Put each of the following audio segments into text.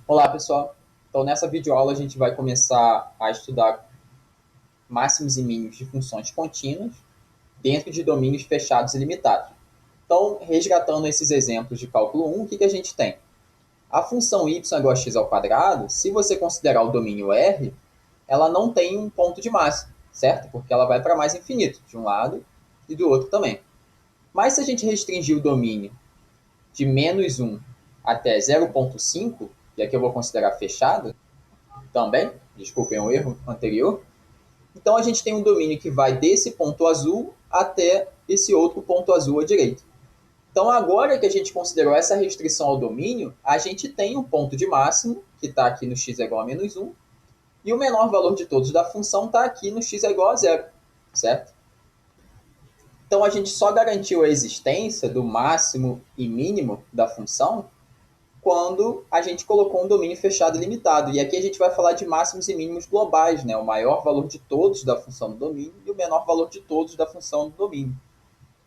Olá, pessoal. Então, nessa videoaula, a gente vai começar a estudar máximos e mínimos de funções contínuas dentro de domínios fechados e limitados. Então, resgatando esses exemplos de cálculo 1, o que a gente tem? A função y igual a x ao quadrado, se você considerar o domínio R, ela não tem um ponto de máximo, certo? Porque ela vai para mais infinito, de um lado e do outro também. Mas se a gente restringir o domínio de -1 até 0,5, e aqui eu vou considerar fechado, também, desculpem o erro anterior. Então a gente tem um domínio que vai desse ponto azul até esse outro ponto azul à direita. Então agora que a gente considerou essa restrição ao domínio, a gente tem um ponto de máximo, que está aqui no x é igual a -1, e o menor valor de todos da função está aqui no x é igual a zero, certo? Então a gente só garantiu a existência do máximo e mínimo da função quando a gente colocou um domínio fechado e limitado. E aqui a gente vai falar de máximos e mínimos globais, né? O maior valor de todos da função do domínio e o menor valor de todos da função do domínio.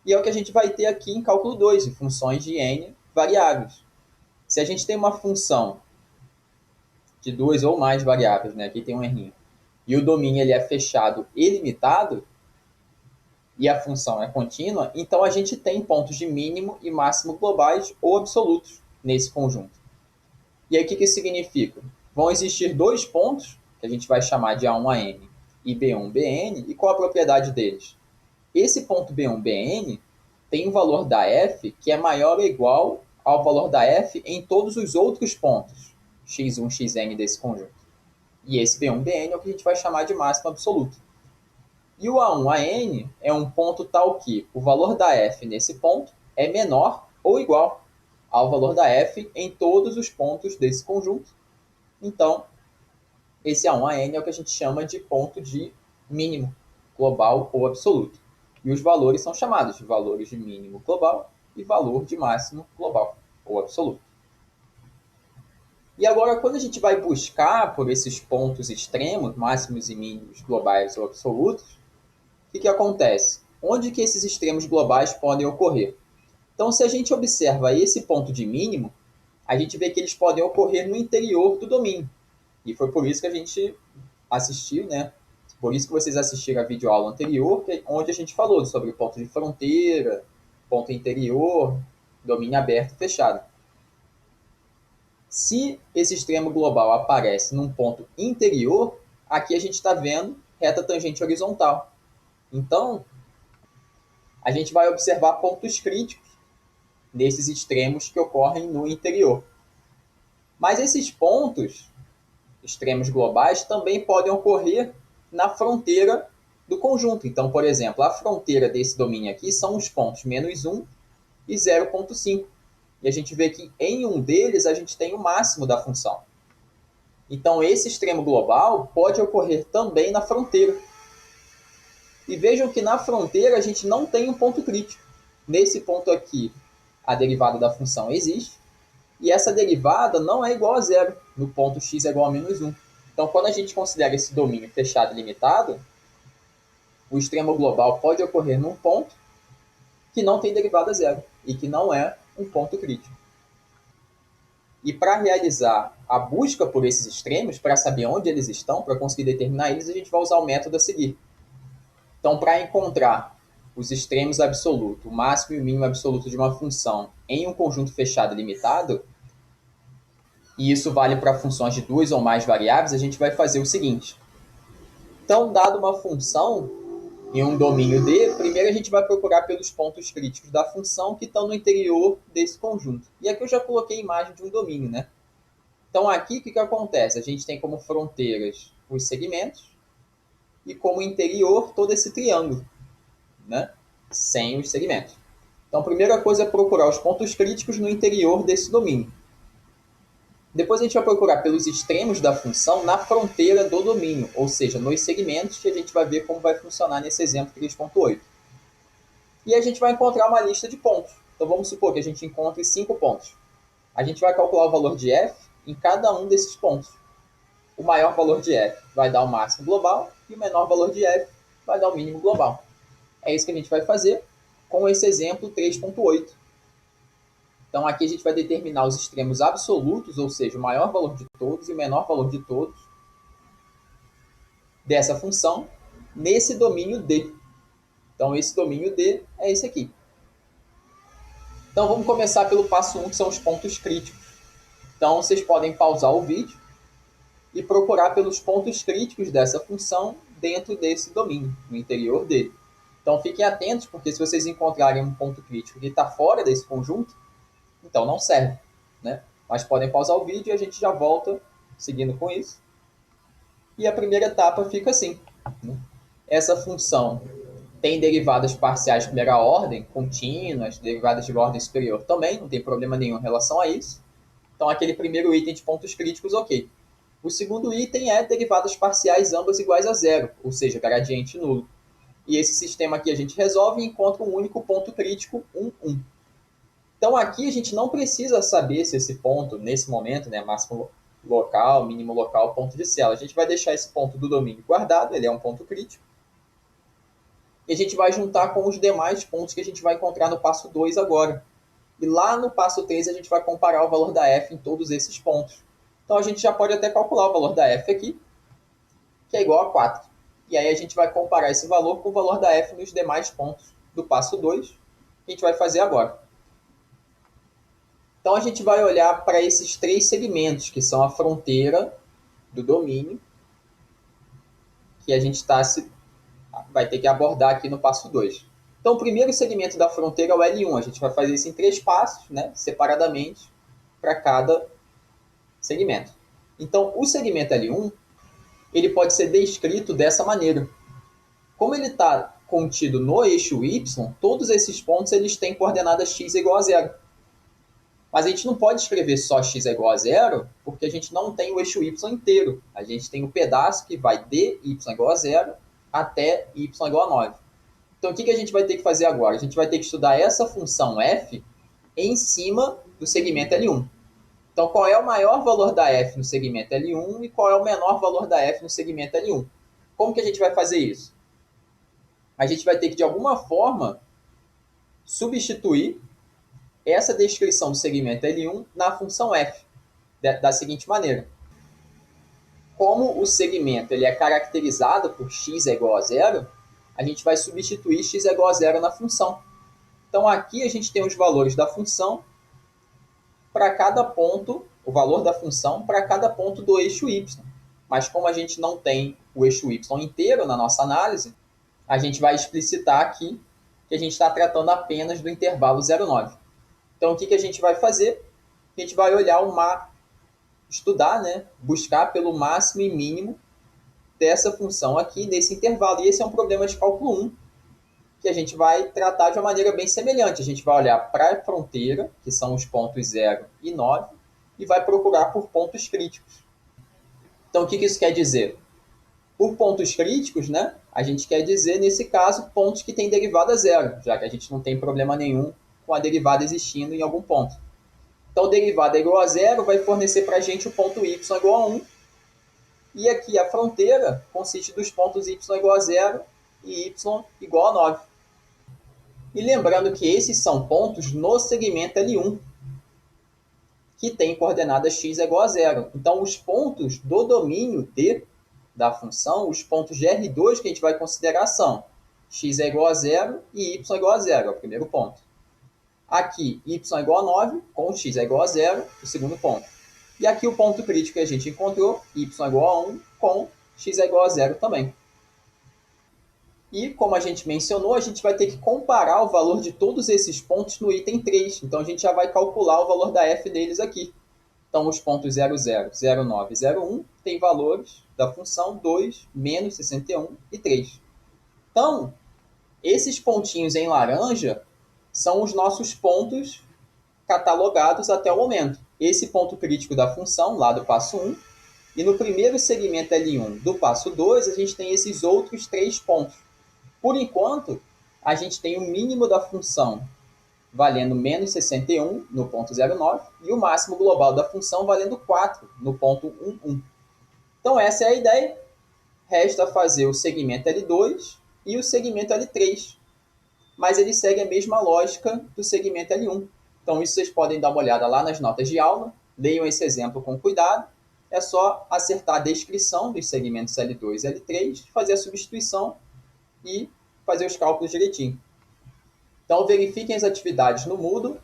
E é o que a gente vai ter aqui em cálculo 2, de funções de n variáveis. Se a gente tem uma função de duas ou mais variáveis, né? Aqui tem um errinho, e o domínio ele é fechado e limitado, e a função é contínua, então a gente tem pontos de mínimo e máximo globais ou absolutos nesse conjunto. E aí o que isso significa? Vão existir dois pontos, que a gente vai chamar de A1, AN e B1, BN, e qual a propriedade deles? Esse ponto B1, BN tem um valor da f que é maior ou igual ao valor da f em todos os outros pontos, x1, xn desse conjunto. E esse B1, BN é o que a gente vai chamar de máximo absoluto. E o A1, AN é um ponto tal que o valor da f nesse ponto é menor ou igual ao valor da f em todos os pontos desse conjunto. Então, esse A1, AN é o que a gente chama de ponto de mínimo global ou absoluto. E os valores são chamados de valores de mínimo global e valor de máximo global ou absoluto. E agora, quando a gente vai buscar por esses pontos extremos, máximos e mínimos globais ou absolutos, o que acontece? Onde que esses extremos globais podem ocorrer? Então, se a gente observa esse ponto de mínimo, a gente vê que eles podem ocorrer no interior do domínio. E foi por isso que a gente assistiu, né? Por isso que vocês assistiram a videoaula anterior, onde a gente falou sobre ponto de fronteira, ponto interior, domínio aberto e fechado. Se esse extremo global aparece num ponto interior, aqui a gente está vendo reta tangente horizontal. Então, a gente vai observar pontos críticos nesses extremos que ocorrem no interior. Mas esses pontos extremos globais também podem ocorrer na fronteira do conjunto. Então, por exemplo, a fronteira desse domínio aqui são os pontos -1 e 0,5. E a gente vê que em um deles a gente tem o máximo da função. Então, esse extremo global pode ocorrer também na fronteira. E vejam que na fronteira a gente não tem um ponto crítico. Nesse ponto aqui, a derivada da função existe, e essa derivada não é igual a zero, no ponto x é igual a -1. Então, quando a gente considera esse domínio fechado e limitado, o extremo global pode ocorrer num ponto que não tem derivada zero, e que não é um ponto crítico. E para realizar a busca por esses extremos, para saber onde eles estão, para conseguir determinar eles, a gente vai usar o método a seguir. Então, para encontrar os extremos absolutos, o máximo e o mínimo absoluto de uma função em um conjunto fechado e limitado, e isso vale para funções de duas ou mais variáveis, a gente vai fazer o seguinte. Então, dado uma função em um domínio D, primeiro a gente vai procurar pelos pontos críticos da função que estão no interior desse conjunto. E aqui eu já coloquei a imagem de um domínio, né? Então, aqui o que acontece? A gente tem como fronteiras os segmentos e como interior todo esse triângulo, né? Sem os segmentos. Então, a primeira coisa é procurar os pontos críticos no interior desse domínio. Depois a gente vai procurar pelos extremos da função na fronteira do domínio, ou seja, nos segmentos, que a gente vai ver como vai funcionar nesse exemplo 3.8. E a gente vai encontrar uma lista de pontos. Então vamos supor que a gente encontre 5 pontos. A gente vai calcular o valor de f em cada um desses pontos. O maior valor de f vai dar o máximo global e o menor valor de f vai dar o mínimo global. É isso que a gente vai fazer com esse exemplo 3.8. Então, aqui a gente vai determinar os extremos absolutos, ou seja, o maior valor de todos e o menor valor de todos dessa função nesse domínio D. Então, esse domínio D é esse aqui. Então, vamos começar pelo passo 1, que são os pontos críticos. Então, vocês podem pausar o vídeo e procurar pelos pontos críticos dessa função dentro desse domínio, no interior dele. Então, fiquem atentos, porque se vocês encontrarem um ponto crítico que está fora desse conjunto, então não serve, né? Mas podem pausar o vídeo e a gente já volta seguindo com isso. E a primeira etapa fica assim, né? Essa função tem derivadas parciais de primeira ordem, contínuas, derivadas de ordem superior também, não tem problema nenhum em relação a isso. Então, aquele primeiro item de pontos críticos, ok. O segundo item é derivadas parciais ambas iguais a zero, ou seja, gradiente nulo. E esse sistema aqui a gente resolve e encontra um único ponto crítico, 1, 1. Então, aqui a gente não precisa saber se esse ponto, nesse momento, né, máximo local, mínimo local, ponto de célula. A gente vai deixar esse ponto do domínio guardado, ele é um ponto crítico. E a gente vai juntar com os demais pontos que a gente vai encontrar no passo 2 agora. E lá no passo 3 a gente vai comparar o valor da f em todos esses pontos. Então a gente já pode até calcular o valor da f aqui, que é igual a 4. E aí a gente vai comparar esse valor com o valor da f nos demais pontos do passo 2, que a gente vai fazer agora. Então a gente vai olhar para esses três segmentos, que são a fronteira do domínio, que a gente vai ter que abordar aqui no passo 2. Então o primeiro segmento da fronteira é o L1. A gente vai fazer isso em 3 passos, né, separadamente, para cada segmento. Então o segmento L1 ele pode ser descrito dessa maneira. Como ele está contido no eixo Y, todos esses pontos eles têm coordenadas x igual a zero. Mas a gente não pode escrever só x é igual a zero, porque a gente não tem o eixo y inteiro. A gente tem um pedaço que vai de y igual a zero até y igual a 9. Então, o que a gente vai ter que fazer agora? A gente vai ter que estudar essa função f em cima do segmento L1. Então, qual é o maior valor da f no segmento L1 e qual é o menor valor da f no segmento L1? Como que a gente vai fazer isso? A gente vai ter que, de alguma forma, substituir essa descrição do segmento L1 na função f, da seguinte maneira. Como o segmento ele é caracterizado por x é igual a zero, a gente vai substituir x é igual a zero na função. Então, aqui a gente tem os valores da função para cada ponto, o valor da função para cada ponto do eixo y. Mas como a gente não tem o eixo y inteiro na nossa análise, a gente vai explicitar aqui que a gente está tratando apenas do intervalo 0,9. Então, o que a gente vai fazer? A gente vai olhar estudar, né? Buscar pelo máximo e mínimo dessa função aqui nesse intervalo. E esse é um problema de cálculo 1, que a gente vai tratar de uma maneira bem semelhante. A gente vai olhar para a fronteira, que são os pontos 0 e 9, e vai procurar por pontos críticos. Então, o que isso quer dizer? Por pontos críticos, né, a gente quer dizer, nesse caso, pontos que têm derivada zero, já que a gente não tem problema nenhum com a derivada existindo em algum ponto. Então, derivada igual a zero vai fornecer para a gente o ponto y igual a 1. E aqui a fronteira consiste dos pontos y igual a zero e y igual a 9. E lembrando que esses são pontos no segmento L1, que tem coordenada x igual a zero. Então, os pontos do domínio D da função, os pontos de R2 que a gente vai considerar são x é igual a zero e y igual a zero, é o primeiro ponto. Aqui, y é igual a 9, com x é igual a zero, o segundo ponto. E aqui o ponto crítico que a gente encontrou, y é igual a 1, com x é igual a zero também. E, como a gente mencionou, a gente vai ter que comparar o valor de todos esses pontos no item 3. Então, a gente já vai calcular o valor da f deles aqui. Então, os pontos 0, 0, 0, 9 e 0, 1 têm valores da função 2, menos 61 e 3. Então, esses pontinhos em laranja são os nossos pontos catalogados até o momento. Esse ponto crítico da função, lá do passo 1, e no primeiro segmento L1 do passo 2, a gente tem esses outros 3 pontos. Por enquanto, a gente tem o mínimo da função valendo menos 61 no ponto 0,9 e o máximo global da função valendo 4 no ponto 1,1. Então, essa é a ideia. Resta fazer o segmento L2 e o segmento L3. Mas ele segue a mesma lógica do segmento L1. Então, isso vocês podem dar uma olhada lá nas notas de aula, leiam esse exemplo com cuidado. É só acertar a descrição dos segmentos L2 e L3, fazer a substituição e fazer os cálculos direitinho. Então, verifiquem as atividades no Moodle,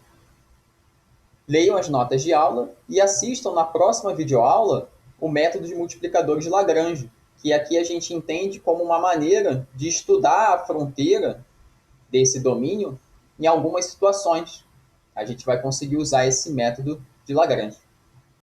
leiam as notas de aula e assistam na próxima videoaula o método de multiplicadores de Lagrange, que aqui a gente entende como uma maneira de estudar a fronteira desse domínio em algumas situações. A gente vai conseguir usar esse método de Lagrange.